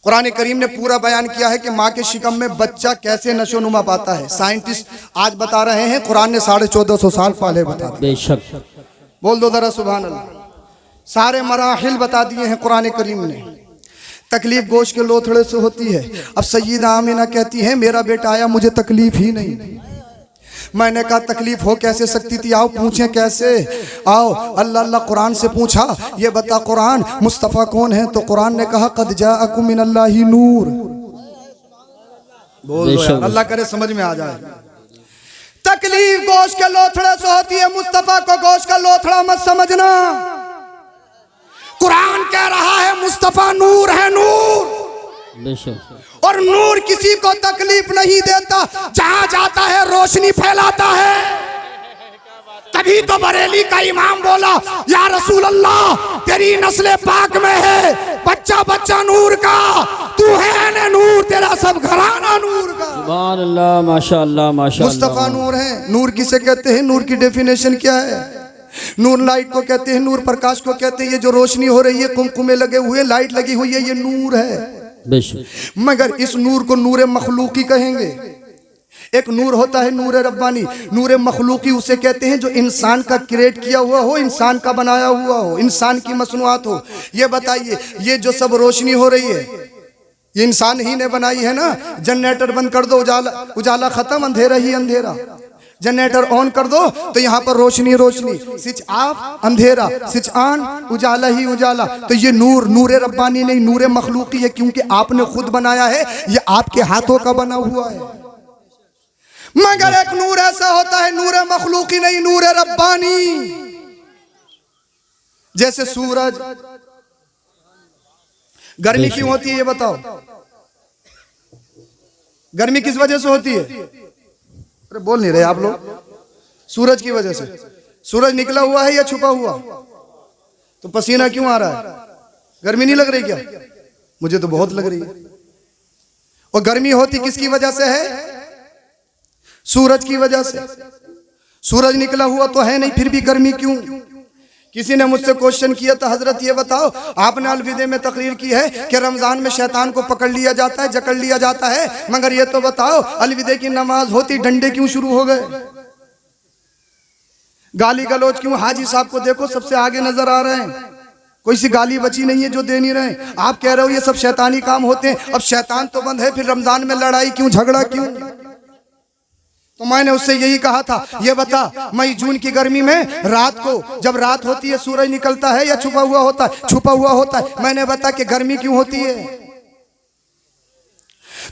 कुरान करीम ने पूरा बयान किया है कि माँ के शिकम में बच्चा कैसे नशोनुमा पाता है। साइंटिस्ट आज बता रहे हैं, कुरान ने 1450 साल पहले बता दिया। बेशक, बोल दो जरा सुभान अल्लाह। सारे मराहिल बता दिए हैं कुरान करीम ने। तकलीफ गोश्त के लोथड़े से होती है। अब सैयदा आमिना कहती है मेरा बेटा आया, मुझे तकलीफ ही नहीं। मैंने कहा तकलीफ हो कैसे सकती थी, आओ पूछें कैसे, आओ। अल्लाह अल्लाह कुरान से पूछा, ये बता कुरान मुस्तफ़ा कौन है, तो कुरान ने कहा कद जाअकुम मिनल्लाहि नूर। बोल दो यार, अल्लाह करे समझ में आ जाए। तकलीफ गोश्त के लोथड़े से होती है, मुस्तफ़ा को गोश्त का लोथड़ा मत समझना। कुरान कह रहा है मुस्तफ़ा नूर है, नूर। और नूर किसी को तकलीफ नहीं देता, जहां जाता है रोशनी फैलाता है। तभी तो बरेली का इमाम बोला या रसूल अल्लाह तेरी नस्ल पाक में है बच्चा बच्चा नूर का, तू है न नूर, तेरा सब घराना नूर का। सुभान अल्लाह, माशाअल्लाह, माशाअल्लाह। मुस्तफ़ा नूर है। नूर किसे कहते हैं, नूर की डेफिनेशन क्या है। नूर लाइट को कहते हैं, नूर प्रकाश को कहते हैं। ये जो रोशनी हो रही है, कुमकुमे लगे हुए, लाइट लगी हुई है, ये नूर है। मगर इस नूर को नूर मखलूकी कहेंगे। एक नूर होता है नूर रब्बानी, नूर मखलूकी उसे कहते हैं जो इंसान का क्रिएट किया हुआ हो, इंसान का बनाया हुआ हो, इंसान की मसनूआत हो। ये बताइए, ये जो सब रोशनी हो रही है ये इंसान ही ने बनाई है ना। जनरेटर बंद कर दो, उजाला उजाला खत्म, अंधेरा ही अंधेरा। जनरेटर ऑन कर दो तो यहाँ पर रोशनी रोशनी, स्विच ऑफ अंधेरा, स्विच ऑन उजाला ही उजाला। तो ये नूर नूर रब्बानी नहीं, नूर मखलूकी है, क्योंकि आपने खुद बनाया है, ये आपके हाथों का बना हुआ है। मगर एक नूर ऐसा होता है नूर मखलूकी नहीं, नूर रब्बानी। जैसे सूरज, गर्मी क्यों होती है ये बताओ, गर्मी किस वजह से होती है? अरे बोल नहीं रहे आप लोग। सूरज की वजह से। सूरज निकला हुआ है या छुपा हुआ? तो पसीना क्यों आ रहा है? गर्मी नहीं लग रही क्या? मुझे तो बहुत लग रही है। और गर्मी होती किसकी वजह से है? सूरज की वजह से। सूरज निकला हुआ तो है नहीं, फिर भी गर्मी क्यों? किसी ने मुझसे क्वेश्चन किया था, हजरत ये बताओ, आपने अलविदे में तकरीर की है कि रमजान में शैतान को पकड़ लिया जाता है, जकड़ लिया जाता है, मगर ये तो बताओ अलविदे की नमाज होती डंडे क्यों शुरू हो गए? गाली गलौज क्यों? हाजी साहब को देखो, सबसे आगे नजर आ रहे हैं, कोई सी गाली बची नहीं है जो दे नहीं रहे। आप कह रहे हो ये सब शैतानी काम होते हैं। अब शैतान तो बंद है, फिर रमजान में लड़ाई क्यों, झगड़ा क्यों? तो मैंने उससे यही कहा था, ये बता, मई जून की गर्मी में रात को जब रात होती है सूरज निकलता है या छुपा हुआ होता है? छुपा हुआ होता है। मैंने बता कि गर्मी क्यों होती है?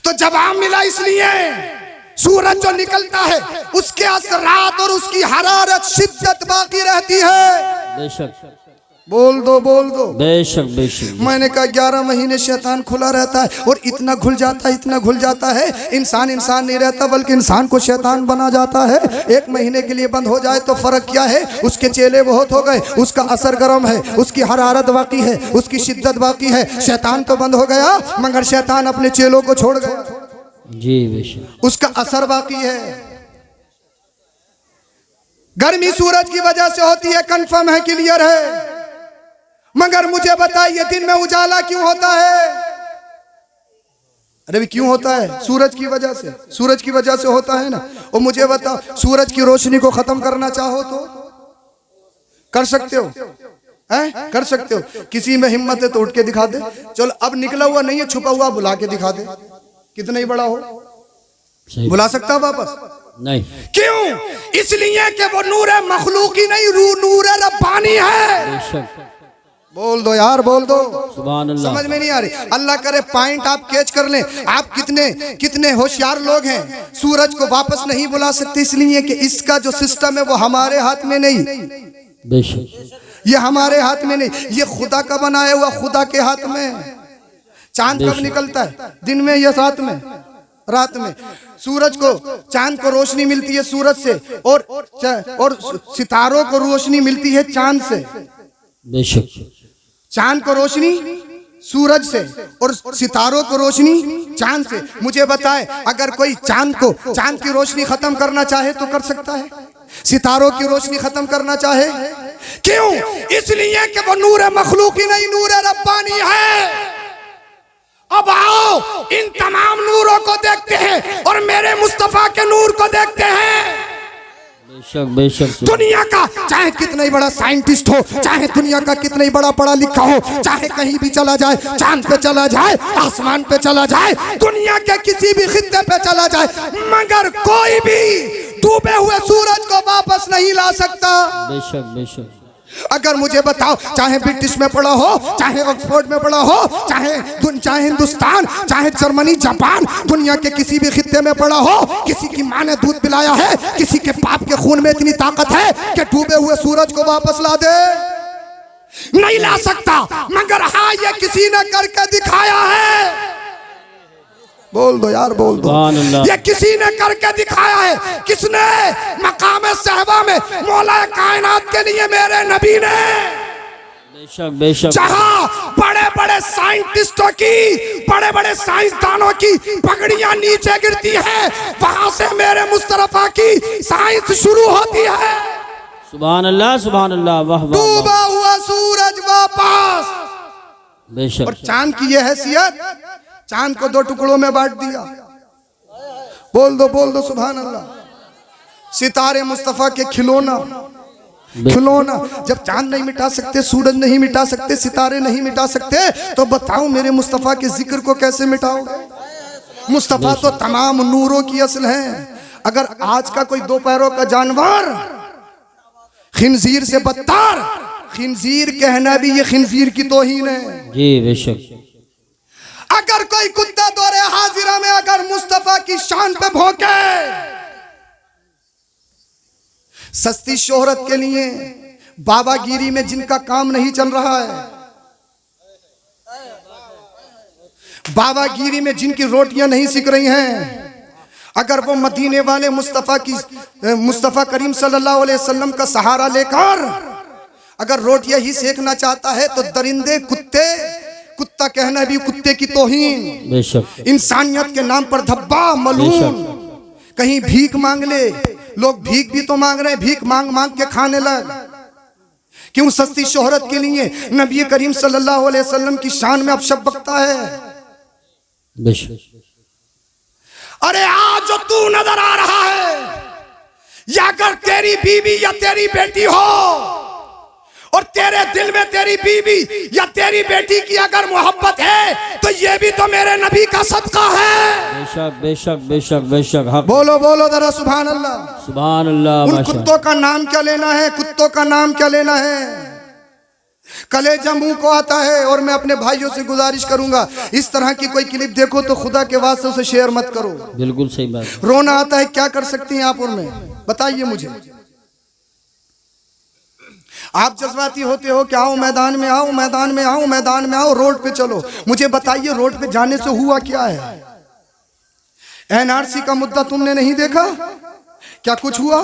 तो जवाब मिला इसलिए सूरज जो निकलता है उसके असरात और उसकी हरारत शिद्दत बाकी रहती है। बेशक बोल दो, बोल दो। बेशक बेशक। मैंने कहा 11 महीने शैतान खुला रहता है और इतना घुल जाता है, इतना घुल जाता है, इंसान इंसान नहीं रहता बल्कि इंसान को शैतान बना जाता है। 1 महीने के लिए बंद हो जाए तो फर्क क्या है? उसके चेले बहुत हो गए, उसका असर गर्म है, उसकी हरारत बाकी है, उसकी शिद्दत बाकी है। शैतान तो बंद हो गया मगर शैतान अपने चेलों को छोड़ गया। जी बेशक। उसका असर बाकी है। गर्मी सूरज की वजह से होती है, कंफर्म है, क्लियर है। मगर मुझे बताइए दिन में उजाला क्यों होता है? अरे भी क्यों होता है? सूरज की वजह से। सूरज की वजह से होता है ना। और मुझे बताओ, सूरज की रोशनी को खत्म करना चाहो तो कर सकते हो? हैं? कर सकते हो? किसी में हिम्मत है तो उठ के दिखा दे। चलो अब निकला हुआ नहीं है, छुपा हुआ बुला के दिखा दे, कितना ही बड़ा हो। बुला सकता वापस? नहीं। क्यों? इसलिए कि वो नूर मखलूकी नहीं, नूर रब्बानी है। बेशक। बोल दो यार, बोल दो। सुभान अल्लाह। समझ में नहीं आ रही? अल्लाह करे पॉइंट आप कैच कर लें। आप कितने कितने होशियार लोग हैं, सूरज को वापस नहीं बुला सकते इसलिए कि इसका जो सिस्टम है वो हमारे हाथ में नहीं। बेशक। ये हमारे हाथ में नहीं, ये खुदा का बनाया हुआ, खुदा के हाथ में। चांद कब निकलता है? दिन में या रात में? रात में। सूरज को, चांद को रोशनी मिलती है सूरज से, और सितारों को रोशनी मिलती है चांद से। बेशक। चांद को रोशनी सूरज से और सितारों को रोशनी चांद से। मुझे बताए, अगर कोई चांद की रोशनी खत्म करना चाहे तो कर सकता है? सितारों की रोशनी खत्म करना चाहे? क्यों? इसलिए कि वो नूर मखलूकी नहीं, नूर रब्बानी है। अब आओ इन तमाम नूरों को देखते हैं और मेरे मुस्तफा के नूर को देखते हैं। बेशक बेशक। दुनिया का चाहे कितना ही बड़ा साइंटिस्ट हो, चाहे दुनिया का कितना ही बड़ा पढ़ा लिखा हो, चाहे कहीं भी चला जाए, चांद पे चला जाए, आसमान पे चला जाए, दुनिया के किसी भी खित्ते पे चला जाए, मगर कोई भी डूबे हुए सूरज को वापस नहीं ला सकता। बेशक बेशक। अगर मुझे बताओ, चाहे ब्रिटिश में पढ़ा हो, चाहे ऑक्सफोर्ड में पढ़ा हो, चाहे हिंदुस्तान, चाहे जर्मनी, जापान, दुनिया के किसी भी खित्ते में पढ़ा हो, किसी की माँ ने दूध पिलाया है, किसी के बाप के खून में इतनी ताकत है कि डूबे हुए सूरज को वापस ला दे? नहीं ला सकता। मगर हाँ, ये किसी ने करके दिखाया है। बोल दो यार, बोल दो। ये किसी ने करके दिखाया है। किसने? मकाम सहबा में मौला कायनात के लिए मेरे नबी ने। बेशक बेशक। जहां बड़े बड़े साइंटिस्टों की, बड़े बड़े साइंसदानों की पगड़ियां नीचे गिरती है, वहां से मेरे मुस्तफा की साइंस शुरू होती है। सुभान अल्लाह, सुभान अल्लाह। वाह वाह। डूबा हुआ सूरज वापस। बेशक। और चांद की यह हैसियत, चांद को 2 टुकड़ों में बांट दिया। बोल दो, बोल दो सुभान अल्लाह। सितारे मुस्तफा के खिलौना, खिलौना। जब चांद नहीं मिटा सकते, सूरज नहीं मिटा सकते, सितारे नहीं मिटा सकते, तो बताओ मेरे मुस्तफा के जिक्र को कैसे मिटाओगे? मुस्तफा तो तमाम नूरों की असल है। अगर आज का कोई 2 पैरों का जानवर खिंजीर से बदतर, खिंजीर कहना भी ये खिंजीर की तौहीन है। जी बेशक। अगर कोई कुत्ता दौरे हाजिरा में अगर मुस्तफा की शान पे भौंके, सस्ती शोहरत के लिए, बाबागिरी में जिनका काम नहीं चल रहा है, बाबागिरी में जिनकी रोटियां नहीं सिक रही हैं, अगर वो मदीने वाले मुस्तफा करीम सल्लल्लाहु अलैहि वसल्लम का सहारा लेकर अगर रोटियां ही सेकना चाहता है तो दरिंदे कुत्ते, कुत्ता कहना भी कुत्ते की तौहीन, बेशक इंसानियत के नाम पर धब्बा मलून, कहीं भीख मांग ले। लोग भीख भी तो मांग रहे हैं, भीख मांग मांग के खाने लग। क्यों? सस्ती शोहरत के लिए नबी करीम सल्लल्लाहु अलैहि वसल्लम की शान में अब शब्द बकता है। बेशक अरे आज जो तू नजर आ रहा है, या अगर तेरी बीवी या तेरी बेटी हो और तेरे दिल में तेरी बीवी या तेरी बेटी की अगर मोहब्बत है, तो ये भी तो मेरे नबी का सदका है। बेशक बेशक बेशक बेशक हक। बोलो बोलो जरा सुभान अल्लाह, सुभान अल्लाह। उन माशा कुत्तों का नाम क्या लेना है, कुत्तों का नाम क्या लेना है। कलेजा मुंह को आता है। और मैं अपने भाइयों से गुजारिश करूंगा, इस तरह की कोई क्लिप देखो तो खुदा के वास्ते उसे शेयर मत करो। बिल्कुल सही बात। रोना आता है, क्या कर सकती हैं आप उनमें, बताइए मुझे। आप जज्बाती होते हो कि आओ मैदान में, आओ मैदान में, आओ मैदान में, आओ रोड पे चलो। मुझे बताइए रोड पे जाने से हुआ क्या है। एनआरसी का मुद्दा तुमने नहीं देखा क्या? कुछ हुआ?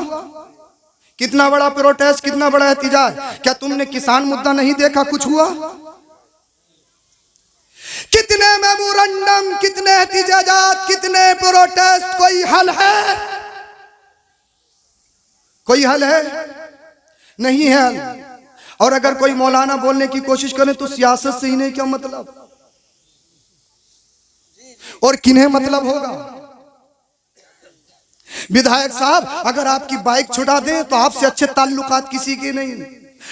कितना बड़ा प्रोटेस्ट, कितना बड़ा एहतिजाज। क्या तुमने किसान मुद्दा नहीं देखा? कुछ हुआ? कितने मेमोरेंडम, कितने एहतिजाजात, कितने प्रोटेस्ट। कोई हल है? कोई हल है? नहीं है हल। और अगर कोई मौलाना बोलने की कोशिश करे तो सियासत से इन्हें क्या मतलब, और किन्हें मतलब होगा। विधायक साहब अगर आपकी बाइक छुड़ा दें तो आपसे अच्छे ताल्लुकात किसी के नहीं।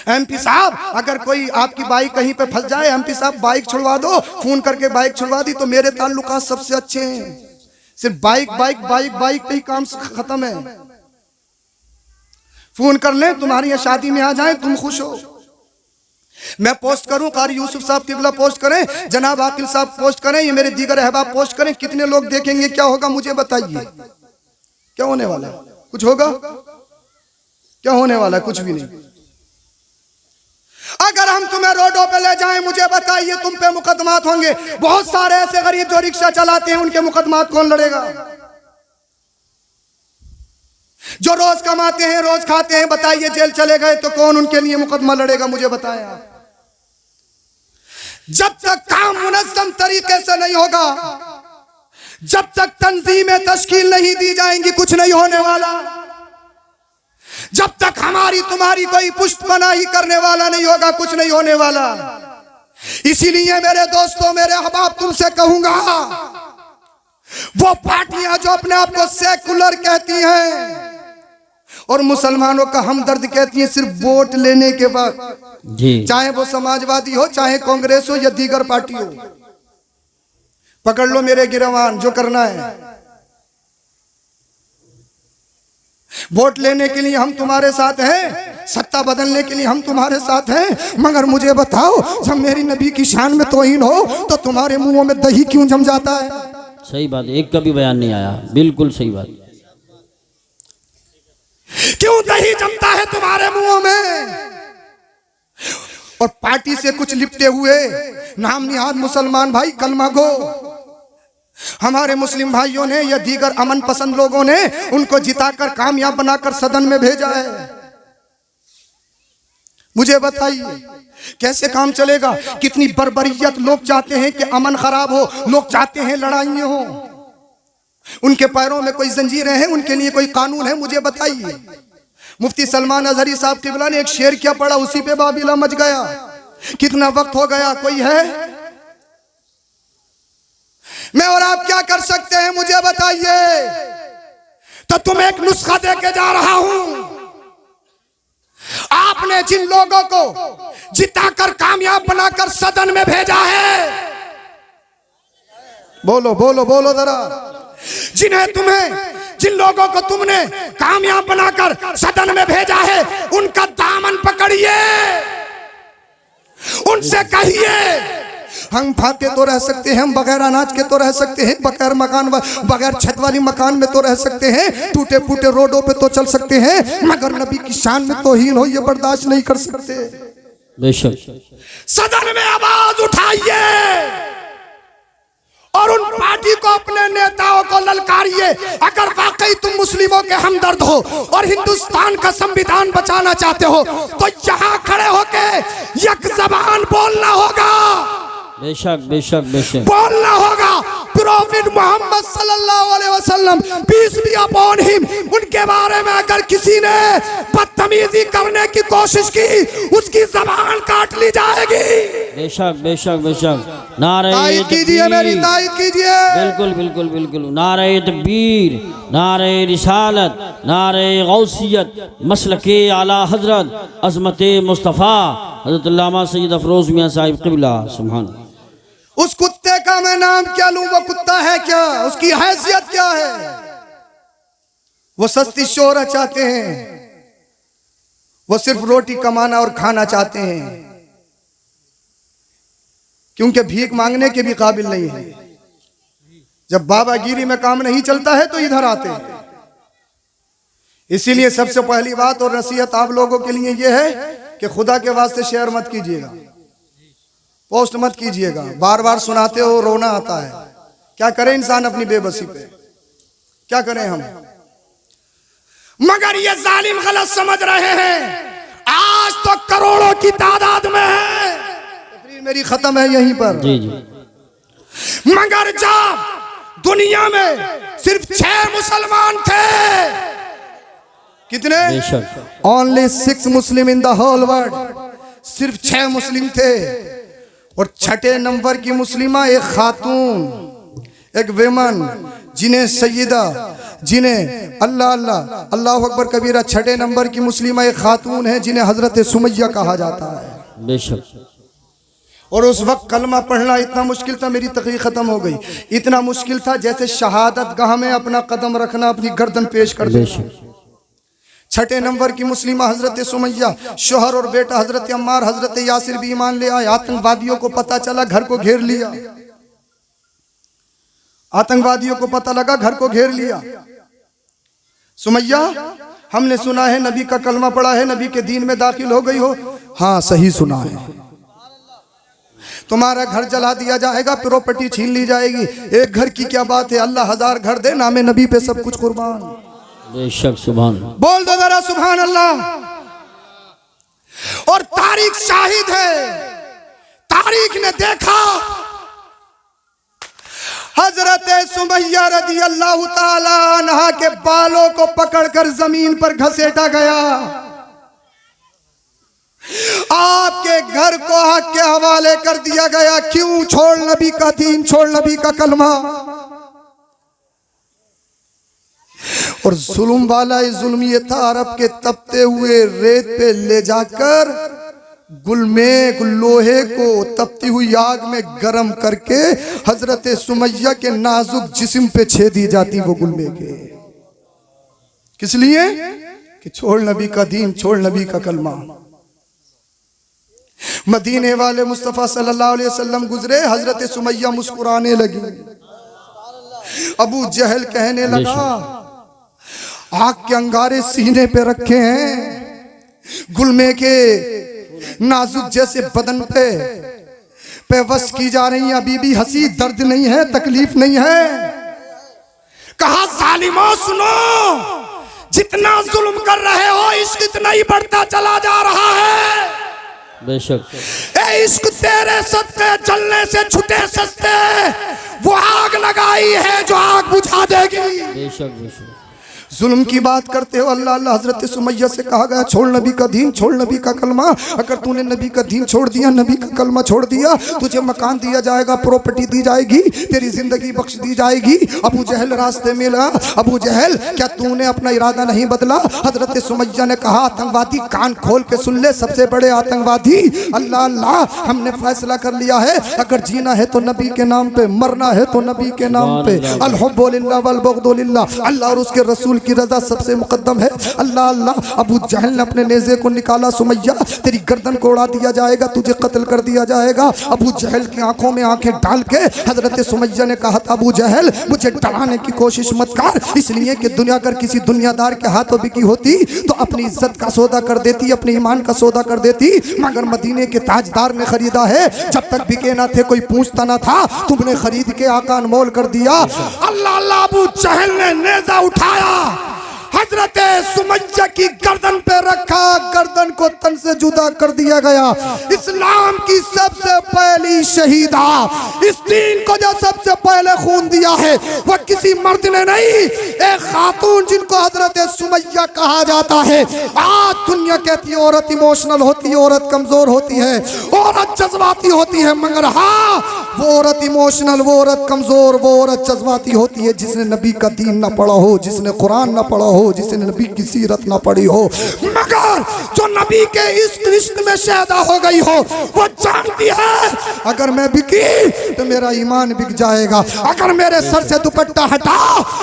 एमपी साहब अगर कोई आपकी बाइक कहीं पे फंस जाए, एमपी साहब बाइक छुड़वा दो, फोन करके बाइक छुड़वा दी, तो मेरे ताल्लुकात सबसे अच्छे हैं। सिर्फ बाइक बाइक बाइक बाइक पे ही काम खत्म है। फोन कर लें, तुम्हारी यहाँ शादी में आ जाए, तुम खुश हो। मैं पोस्ट करूं, कारी यूसुफ साहब किबला पोस्ट करें, जनाब आकिल साहब पोस्ट करें, ये मेरे दीगर अहबाब पोस्ट करें, कितने लोग देखेंगे? क्या होगा मुझे बताइए। क्या होने वाला है? कुछ होगा? क्या होने वाला है? कुछ भी नहीं। अगर हम तुम्हें रोडों पे ले जाएं, मुझे बताइए तुम पे मुकदमात होंगे। बहुत सारे ऐसे गरीब जो रिक्शा चलाते हैं, उनके मुकदमात कौन लड़ेगा? जो रोज कमाते हैं, रोज खाते हैं, बताइए जेल चले गए तो कौन उनके लिए मुकदमा लड़ेगा? मुझे बताएं आप। जब तक काम मुनज़्ज़म तरीके से नहीं होगा, जब तक तंजीमें तश्कील नहीं दी जाएंगी, कुछ नहीं होने वाला। जब तक हमारी तुम्हारी कोई पुष्ट पनाही करने वाला नहीं होगा, कुछ नहीं होने वाला। इसीलिए मेरे दोस्तों, मेरे अहबाब, तुमसे कहूंगा, वो पार्टियां जो अपने आप को सेकुलर कहती हैं और मुसलमानों का हमदर्द कहती हैं, सिर्फ वोट लेने के बाद, चाहे वो समाजवादी हो, चाहे कांग्रेस हो या दीगर पार्टी हो, पकड़ लो मेरे गिरवान, जो करना है। वोट लेने के लिए हम तुम्हारे साथ हैं, सत्ता बदलने के लिए हम तुम्हारे साथ हैं, मगर मुझे बताओ, जब मेरी नबी की शान में तौहीन हो तो तुम्हारे मुंहों में दही क्यों जम जाता है? सही बात, एक का भी बयान नहीं आया। बिल्कुल सही बात। क्यों दही जमता है तुम्हारे मुंहों में? और पार्टी से कुछ लिपटे हुए नाम निहाद मुसलमान भाई, कलमा गो, हमारे मुस्लिम भाइयों ने या दीगर अमन पसंद लोगों ने उनको जिताकर कामयाब बनाकर सदन में भेजा है। मुझे बताइए कैसे काम चलेगा? कितनी बर्बरियत। लोग चाहते हैं कि अमन खराब हो, लोग चाहते हैं लड़ाइयां हो, उनके पैरों में कोई जंजीरें हैं, उनके लिए कोई कानून है? मुझे बताइए। मुफ्ती सलमान अजहरी साहब किबला ने एक शेर क्या पढ़ा, उसी पे बाबिला मच गया। कितना वक्त हो गया, कोई है? मैं और आप क्या कर सकते हैं मुझे बताइए। तो तुम एक नुस्खा दे के जा रहा हूं। आपने जिन लोगों को जिताकर कामयाब बनाकर सदन में भेजा है, बोलो बोलो बोलो जरा, जिन लोगों को तुमने कामयाब बनाकर सदन में भेजा है, उनका दामन पकड़िए, उनसे कहिए, हम भागे तो रह सकते हैं, हम बगैर अनाज के तो रह सकते हैं, बगैर मकान बगैर छत वाली मकान में तो रह सकते हैं, टूटे फूटे रोडों पे तो चल सकते हैं, मगर नबी की शान में तौहीन हो ये बर्दाश्त नहीं कर सकते। बेशक। सदन में आवाज उठाइए और उन पार्टी को, अपने नेताओं को ललकारिए। अगर वाकई तुम मुस्लिमों के हमदर्द हो और हिंदुस्तान का संविधान बचाना चाहते हो तो यहाँ खड़े होके एक ज़बान बोलना होगा, बेशक बेशक बेशक बोलना होगा। प्रॉफिट मोहम्मद सल्लल्लाहु अलैहि वसल्लम, पीस बी अपॉन हिम, उनके बारे में अगर किसी ने बदतमीजी करने की कोशिश की उसकी ज़बान काट ली जाएगी। बेशक बेशक बेशक। नारे ताईद कीजिए, मेरी ताईद कीजिए। बिल्कुल बिल्कुल बिल्कुल। नारे तकबीर, नारे रिसालत, नारे गौसियत, मसलके आला हजरत अज़मत मुस्तफ़ा हज़रत अल्लामा सैयद अफरोज़ मियाँ साहिब क़िबला सुभान। उस कुत्ते का मैं नाम क्या लूं? वो कुत्ता है क्या? उसकी हैसियत क्या है? वो सस्ती शोहरत चाहते हैं, वो सिर्फ रोटी कमाना और खाना चाहते हैं, क्योंकि भीख मांगने के भी काबिल नहीं है। जब बाबागिरी में काम नहीं चलता है तो इधर आते हैं। इसीलिए सबसे पहली बात और नसीहत आप लोगों के लिए यह है कि खुदा के वास्ते शेयर मत कीजिएगा, पोस्ट मत कीजिएगा। बार बार सुनाते हो, रोना आता है। क्या करें इंसान अपनी बेबसी पे, क्या करें हम? मगर ये जालिम गलत समझ रहे हैं। आज तो करोड़ों की तादाद में है। तकरीर मेरी खत्म है यहीं पर। जी जी। मगर जब दुनिया में सिर्फ 6 मुसलमान थे, कितने? बेशक। Only 6 Muslim in the whole world. सिर्फ 6 मुस्लिम थे और 6 नंबर की मुस्लिमा एक खातून, एक वेमन, जिन्हें सैयदा, जिन्हें अल्लाह अल्लाह अल्लाह अकबर कबीरा, 6 नंबर की मुस्लिमा एक खातून है जिन्हें हजरत सुमैया कहा जाता है। बेशक। और उस वक्त कलमा पढ़ना इतना मुश्किल था, मेरी तकरीर खत्म हो गई। इतना मुश्किल था जैसे शहादत गाह में अपना कदम रखना, अपनी गर्दन पेश कर देना। 6 नंबर की मुस्लिमा हजरत सुमैया, शोहर और बेटा हजरत अम्मार, हजरत यासिर भी ईमान ले आए। आतंकवादियों को पता चला, घर को घेर लिया। आतंकवादियों को पता लगा, घर को घेर लिया। सुमैया, हमने सुना है नबी का कलमा पढ़ा है, नबी के दीन में दाखिल हो गई हो। हाँ, सही सुना है। तुम्हारा घर जला दिया जाएगा, प्रॉपर्टी छीन ली जाएगी। एक घर की क्या बात है, अल्लाह 1000 घर दे, नामे नबी पे सब कुछ कुर्बान। बेशक सुभान। बोल दो जरा सुभान अल्लाह। और तारीख शाहिद है, तारीख ने देखा हजरत सुमैया रज़ी अल्लाह ताला अन्हा के बालों को पकड़कर जमीन पर घसीटा गया। आपके घर को हक के हवाले कर दिया गया। क्यों? छोड़ नबी का दीन, छोड़ नबी का कलमा। और जुल्म वाला जुल्म ये था, अरब के तपते हुए रेत पे ले जाकर गुलमेग, लोहे को तपती हुई आग में गर्म करके हजरत सुमैया के नाजुक जिस्म पे छेदी जाती वो गुलमेगे। किस लिए? कि छोड़ नबी का दीन, छोड़ नबी का कलमा। मदीने वाले मुस्तफ़ा सल्लल्लाहु अलैहि वसल्लम गुजरे, हजरत सुमैया मुस्कुराने लगी। अबू जहल कहने लगा, आग के अंगारे सीने पे रखे हैं, गुलमे के नाजुक जैसे बदन पे वस की जा रही है, अभी भी हंसी, दर्द नहीं है, तकलीफ नहीं है। कहा, जालिमों सुनो, जितना जुल्म कर रहे हो इश्क इतना ही बढ़ता चला जा रहा है। बेशक। ए इश्क तेरे सत्ते चलने से छुटे सस्ते, वो आग लगाई है जो आग बुझा देगी। बेशक बेशक। जुल्म की बात करते हो, अल्लाह अल्लाह। हजरत सुमैया से कहा गया, छोड़ नबी का दीन, छोड़ नबी का कलमा। अगर तूने नबी का दीन छोड़ दिया, नबी का कलमा छोड़ दिया, तुझे मकान दिया जाएगा, प्रॉपर्टी दी जाएगी, तेरी जिंदगी बख्श दी जाएगी। अबू जहल रास्ते में लगा। अबू जहल, क्या तूने अपना इरादा नहीं बदला? हजरत सुमैया ने कहा, आतंकवादी कान खोल के सुन ले, सबसे बड़े आतंकवादी, अल्लाह अल्लाह, हमने फैसला कर लिया है, अगर जीना है तो नबी के नाम पे, मरना है तो नबी के नाम पे। अल हुब्बु लिल्लाह वल बुग़्दु लिल्लाह, अल्लाह और उसके रसूल की रजा सबसे मुकद्दम है। अल्लाह अल्लाह, अबू जहल ने अपने नेज़े को निकाला, सुमैया तेरी गर्दन को उड़ा दिया जाएगा, तुझे कत्ल कर दिया जाएगा। अबू जहल की आंखों में आंखें डाल के हजरत सुमैया ने कहा था, अबू जहल मुझे डराने की कोशिश मत कर, इसलिए कि दुनिया अगर किसी दुनियादार के हाथों बिकी होती तो अपनी इज्जत का सौदा कर देती, अपने ईमान का सौदा कर देती, मगर मदीने के ताजदार ने खरीदा है। जब तक बिके ना थे कोई पूछता ना था, तुमने खरीद के आका अनमोल कर दिया। अल्लाह अल्लाह, अबू जहल ने नेजा उठाया, हजरत सुमैया की गर्दन पे रखा, गर्दन को तन से जुदा कर दिया गया। इस्लाम की सबसे पहली शहीदा, इस दीन को जो सबसे पहले खून दिया है वह किसी मर्द ने नहीं, एक खातून जिनको हजरत सुमैया कहा जाता है। आज दुनिया कहती है औरत इमोशनल होती है, औरत कमजोर होती है, औरत जज्बाती होती है, मगर हाँ वो औरत इमोशनल, वो औरत कमजोर, वो औरत जज्बाती होती है जिसने नबी का दीन ना पढ़ा हो, जिसने कुरान ना पढ़ा हो, जिसने नबी की सीरत ना पढ़ी हो, मगर जो नबी के इश्क में शैदा हो गई हो, वो जानती है अगर मैं बिकी तो मेरा ईमान बिक जाएगा, अगर मेरे सर से दुपट्टा हटा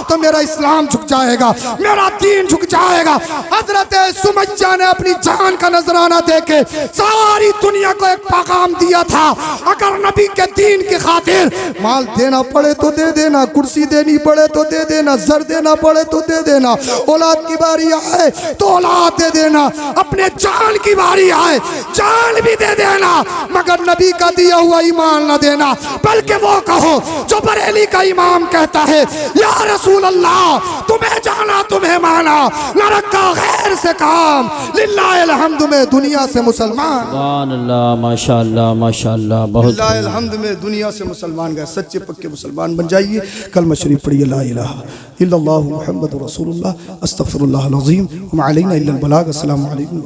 तो मेरा इस्लाम झुक जाएगा, मेरा दीन झुक जाएगा। हजरत सुमैया ने अपनी जान का नजराना देके सारी दुनिया को एक पैगाम दिया था, अगर नबी के दीन की खातिर माल देना पड़े तो दे देना, कुर्सी देनी पड़े तो दे देना, जर देना पड़े तो दे देना, औलाद की बारी आए तो औलाद दे देना, अपने जान की बारी आए जान भी दे देना, मगर नबी का दिया हुआ ईमान ना देना। बल्कि वो कहो जो बरेली का इमाम कहता है, या रसूल अल्लाह तुम्हें जाना तुम्हें माना, न रखा गैर से काम, लिल्लाहिल हम्द में दुनिया से मुसलमान, सुभान अल्लाह, माशाअल्लाह माशाअल्लाह, बहुत लिल्लाहिल हम्द में दुनिया से मुसलमान गए। सच्चे पक्के मुसलमान बन जाइए। कलमा शरीफ पढ़िए, ला इलाहा इल्लल्लाहु मुहम्मदुर रसूलुल्लाह, अस्तगफिरुल्लाहल अज़ीम, व मा अलैना इल्लल बलाग। अस्सलामु अलैकुम।